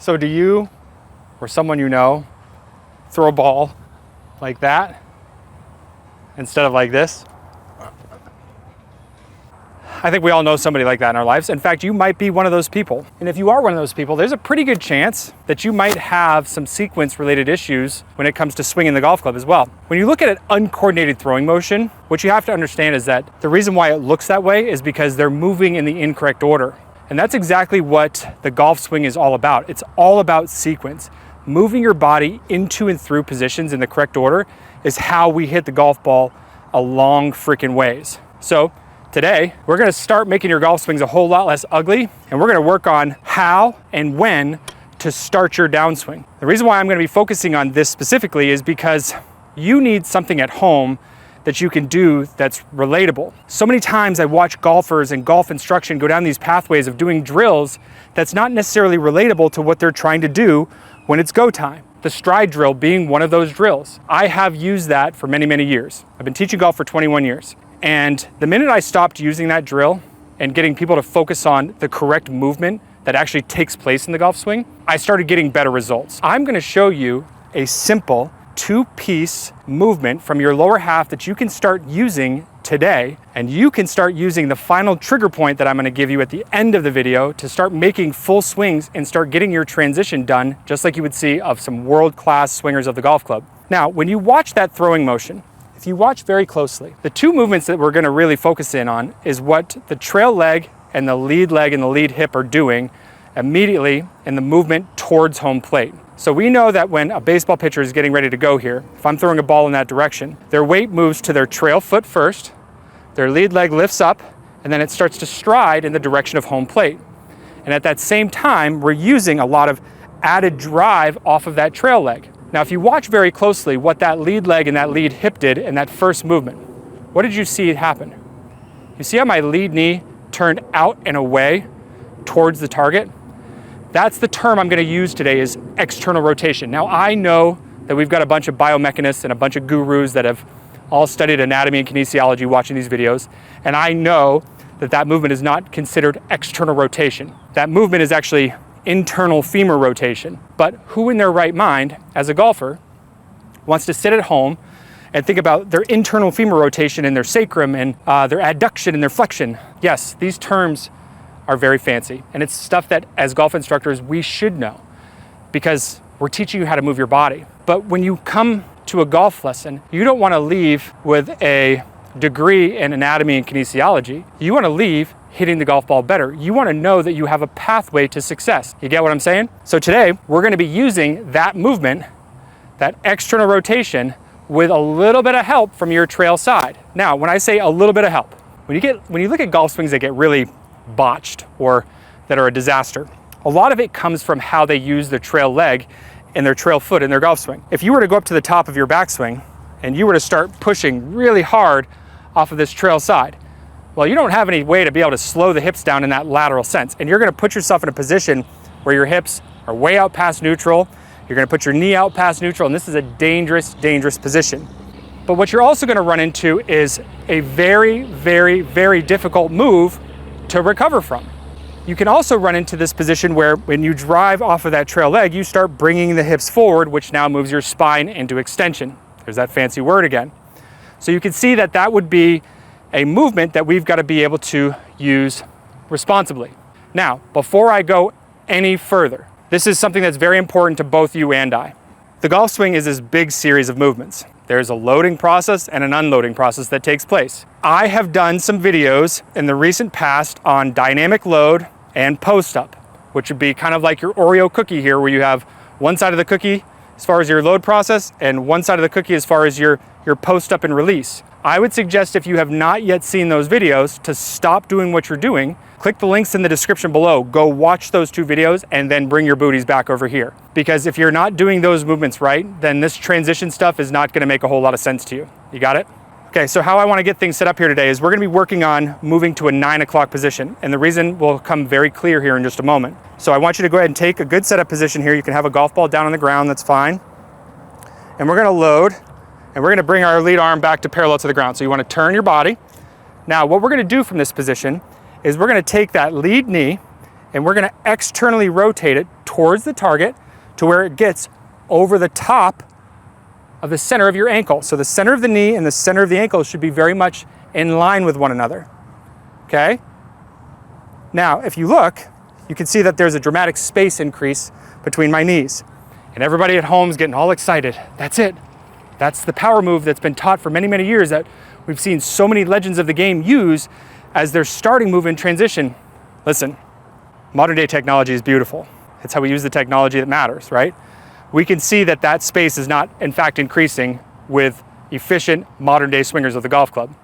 So do you or someone you know throw a ball like that instead of like this? I think we all know somebody like that in our lives. In fact, you might be one of those people. And if you are one of those people, there's a pretty good chance that you might have some sequence-related issues when it comes to swinging the golf club as well. When you look at an uncoordinated throwing motion, what you have to understand is that the reason why it looks that way is because they're moving in the incorrect order. And that's exactly what the golf swing is all about. It's all about sequence. Moving your body into and through positions in the correct order is how we hit the golf ball a long freaking ways. So today, we're gonna start making your golf swings a whole lot less ugly, and we're gonna work on how and when to start your downswing. The reason why I'm gonna be focusing on this specifically is because you need something at home that you can do that's relatable. So many times I watch golfers and golf instruction go down these pathways of doing drills that's not necessarily relatable to what they're trying to do when it's go time. The stride drill being one of those drills. I have used that for many, many years. I've been teaching golf for 21 years. And the minute I stopped using that drill and getting people to focus on the correct movement that actually takes place in the golf swing, I started getting better results. I'm gonna show you a simple two-piece movement from your lower half that you can start using today, and you can start using the final trigger point that I'm gonna give you at the end of the video to start making full swings and start getting your transition done, just like you would see of some world-class swingers of the golf club. Now, when you watch that throwing motion, if you watch very closely, the two movements that we're gonna really focus in on is what the trail leg and the lead hip are doing immediately in the movement towards home plate. So we know that when a baseball pitcher is getting ready to go here, if I'm throwing a ball in that direction, their weight moves to their trail foot first, their lead leg lifts up, and then it starts to stride in the direction of home plate. And at that same time, we're using a lot of added drive off of that trail leg. Now, if you watch very closely what that lead leg and that lead hip did in that first movement, what did you see happen? You see how my lead knee turned out and away towards the target? That's the term I'm gonna use today, is external rotation. Now, I know that we've got a bunch of biomechanists and a bunch of gurus that have all studied anatomy and kinesiology watching these videos, and I know that that movement is not considered external rotation. That movement is actually internal femur rotation. But who in their right mind, as a golfer, wants to sit at home and think about their internal femur rotation and their sacrum and their adduction and their flexion? Yes, these terms are very fancy, and it's stuff that as golf instructors we should know because we're teaching you how to move your body. But when you come to a golf lesson, you don't want to leave with a degree in anatomy and kinesiology. You want to leave hitting the golf ball better. You want to know that you have a pathway to success. You get what I'm saying? So today we're going to be using that movement, that external rotation, with a little bit of help from your trail side. Now, when I say a little bit of help, when you look at golf swings that get really botched or that are a disaster, a lot of it comes from how they use their trail leg and their trail foot in their golf swing. If you were to go up to the top of your backswing and you were to start pushing really hard off of this trail side, well, you don't have any way to be able to slow the hips down in that lateral sense, and you're gonna put yourself in a position where your hips are way out past neutral, you're gonna put your knee out past neutral, and this is a dangerous, dangerous position. But what you're also gonna run into is a very, very, very difficult move to recover from. You can also run into this position where when you drive off of that trail leg, you start bringing the hips forward, which now moves your spine into extension. There's that fancy word again. So you can see that that would be a movement that we've got to be able to use responsibly. Now, before I go any further, this is something that's very important to both you and I. The golf swing is this big series of movements. There's a loading process and an unloading process that takes place. I have done some videos in the recent past on dynamic load and post up, which would be kind of like your Oreo cookie here, where you have one side of the cookie as far as your load process and one side of the cookie as far as your post up and release. I would suggest, if you have not yet seen those videos, to stop doing what you're doing. Click the links in the description below, go watch those two videos, and then bring your booties back over here. Because if you're not doing those movements right, then this transition stuff is not gonna make a whole lot of sense to you. You got it? Okay, so how I wanna get things set up here today is we're gonna be working on moving to a 9 o'clock position, and the reason will come very clear here in just a moment. So I want you to go ahead and take a good setup position here. You can have a golf ball down on the ground, that's fine. And we're gonna load, and we're gonna bring our lead arm back to parallel to the ground. So you wanna turn your body. Now, what we're gonna do from this position is we're gonna take that lead knee and we're gonna externally rotate it towards the target to where it gets over the top of the center of your ankle. So the center of the knee and the center of the ankle should be very much in line with one another, okay? Now, if you look, you can see that there's a dramatic space increase between my knees. And everybody at home is getting all excited. That's it. That's the power move that's been taught for many, many years that we've seen so many legends of the game use as their starting move in transition. Listen, modern day technology is beautiful. It's how we use the technology that matters, right? We can see that that space is not, in fact, increasing with efficient modern day swingers of the golf club.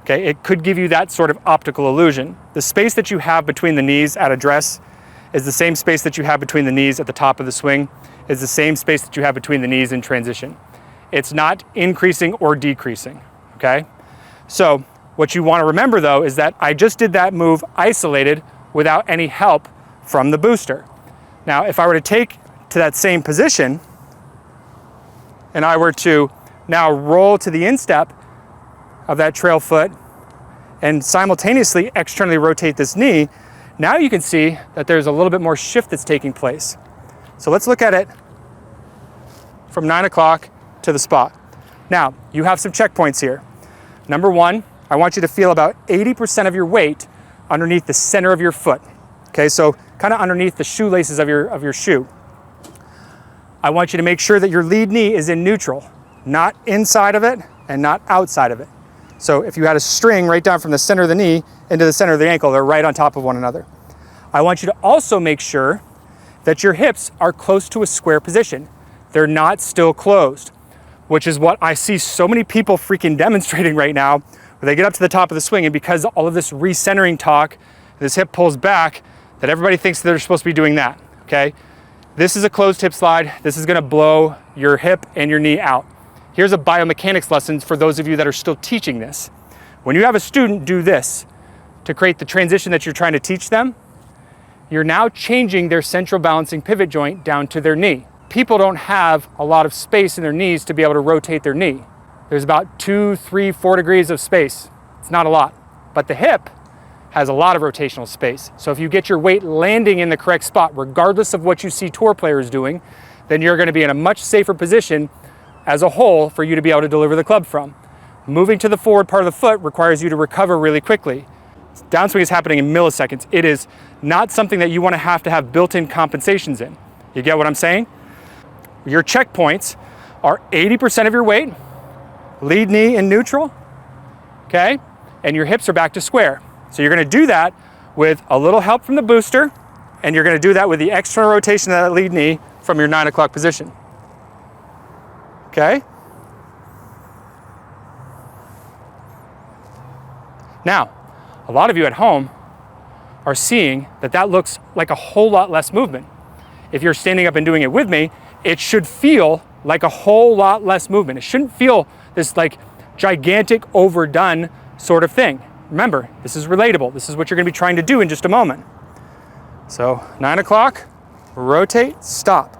Okay, it could give you that sort of optical illusion. The space that you have between the knees at address is the same space that you have between the knees at the top of the swing, is the same space that you have between the knees in transition. It's not increasing or decreasing, okay? So what you want to remember though is that I just did that move isolated without any help from the booster. Now, if I were to take to that same position and I were to now roll to the instep of that trail foot and simultaneously externally rotate this knee, now you can see that there's a little bit more shift that's taking place. So let's look at it from 9 o'clock to the spot. Now, you have some checkpoints here. Number one, I want you to feel about 80% of your weight underneath the center of your foot. Okay, so kind of underneath the shoelaces of your shoe. I want you to make sure that your lead knee is in neutral, not inside of it and not outside of it. So if you had a string right down from the center of the knee into the center of the ankle, they're right on top of one another. I want you to also make sure that your hips are close to a square position. They're not still closed, which is what I see so many people freaking demonstrating right now, where they get up to the top of the swing and because all of this recentering talk, this hip pulls back, that everybody thinks they're supposed to be doing that, okay? This is a closed hip slide. This is gonna blow your hip and your knee out. Here's a biomechanics lesson for those of you that are still teaching this. When you have a student do this to create the transition that you're trying to teach them, you're now changing their central balancing pivot joint down to their knee. People don't have a lot of space in their knees to be able to rotate their knee. There's about 2, 3, 4 degrees of space. It's not a lot, but the hip has a lot of rotational space. So if you get your weight landing in the correct spot, regardless of what you see tour players doing, then you're gonna be in a much safer position as a whole for you to be able to deliver the club from. Moving to the forward part of the foot requires you to recover really quickly. Downswing is happening in milliseconds. It is not something that you want to have built-in compensations in. You get what I'm saying? Your checkpoints are 80% of your weight, lead knee in neutral, okay? And your hips are back to square. So you're gonna do that with a little help from the booster, and you're gonna do that with the external rotation of that lead knee from your 9 o'clock position. Okay? Now, a lot of you at home are seeing that that looks like a whole lot less movement. If you're standing up and doing it with me, it should feel like a whole lot less movement. It shouldn't feel this like gigantic overdone sort of thing. Remember, this is relatable. This is what you're gonna be trying to do in just a moment. So 9 o'clock, rotate, stop.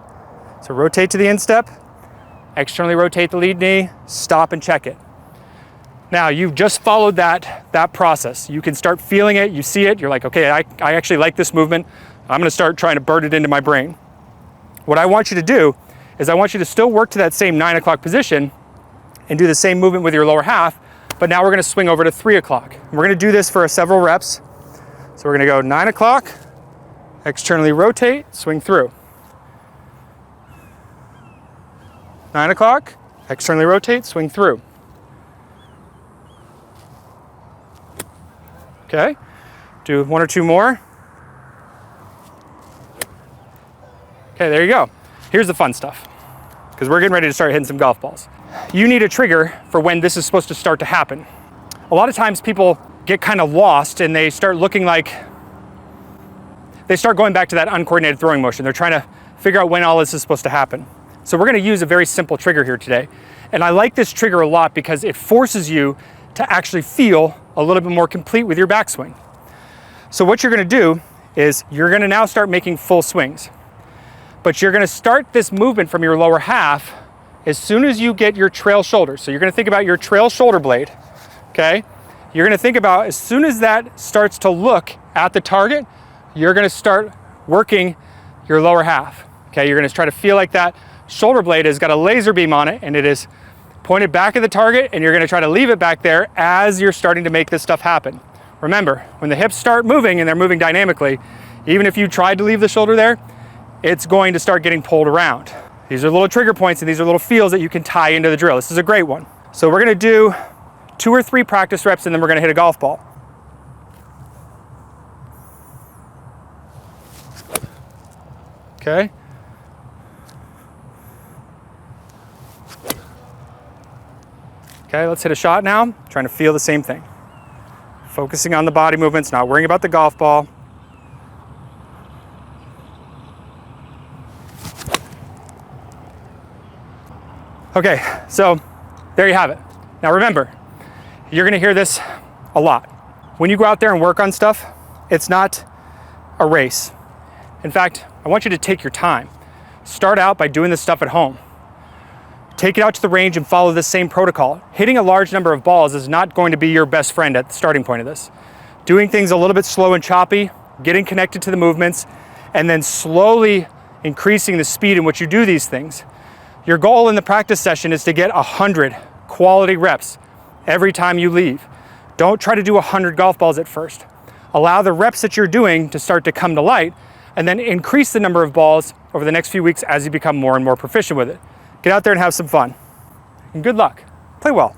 So rotate to the instep, externally rotate the lead knee, stop and check it. Now you've just followed that process. You can start feeling it, you see it, you're like, okay, I actually like this movement. I'm gonna start trying to burn it into my brain. What I want you to do is I want you to still work to that same 9 o'clock position and do the same movement with your lower half, but now we're gonna swing over to 3 o'clock. We're gonna do this for several reps. So we're gonna go 9 o'clock, externally rotate, swing through. 9 o'clock, externally rotate, swing through. Okay, do 1 or 2 more. Okay, there you go. Here's the fun stuff, because we're getting ready to start hitting some golf balls. You need a trigger for when this is supposed to start to happen. A lot of times people get kind of lost and they start looking like, they start going back to that uncoordinated throwing motion. They're trying to figure out when all this is supposed to happen. So we're gonna use a very simple trigger here today. And I like this trigger a lot because it forces you to actually feel a little bit more complete with your backswing. So what you're gonna do is you're gonna now start making full swings. But you're gonna start this movement from your lower half as soon as you get your trail shoulder. So you're gonna think about your trail shoulder blade, okay? You're gonna think about as soon as that starts to look at the target, you're gonna start working your lower half. Okay, you're gonna try to feel like that shoulder blade has got a laser beam on it and it is pointed back at the target, and you're gonna try to leave it back there as you're starting to make this stuff happen. Remember, when the hips start moving and they're moving dynamically, even if you tried to leave the shoulder there, it's going to start getting pulled around. These are little trigger points and these are little feels that you can tie into the drill. This is a great one. So we're gonna do 2 or 3 practice reps and then we're gonna hit a golf ball. Okay. Okay, let's hit a shot now. Trying to feel the same thing. Focusing on the body movements, not worrying about the golf ball. Okay, so there you have it. Now remember, you're gonna hear this a lot. When you go out there and work on stuff, it's not a race. In fact, I want you to take your time. Start out by doing this stuff at home. Take it out to the range and follow the same protocol. Hitting a large number of balls is not going to be your best friend at the starting point of this. Doing things a little bit slow and choppy, getting connected to the movements, and then slowly increasing the speed in which you do these things. Your goal in the practice session is to get 100 quality reps every time you leave. Don't try to do 100 golf balls at first. Allow the reps that you're doing to start to come to light, and then increase the number of balls over the next few weeks as you become more and more proficient with it. Get out there and have some fun. And good luck. Play well.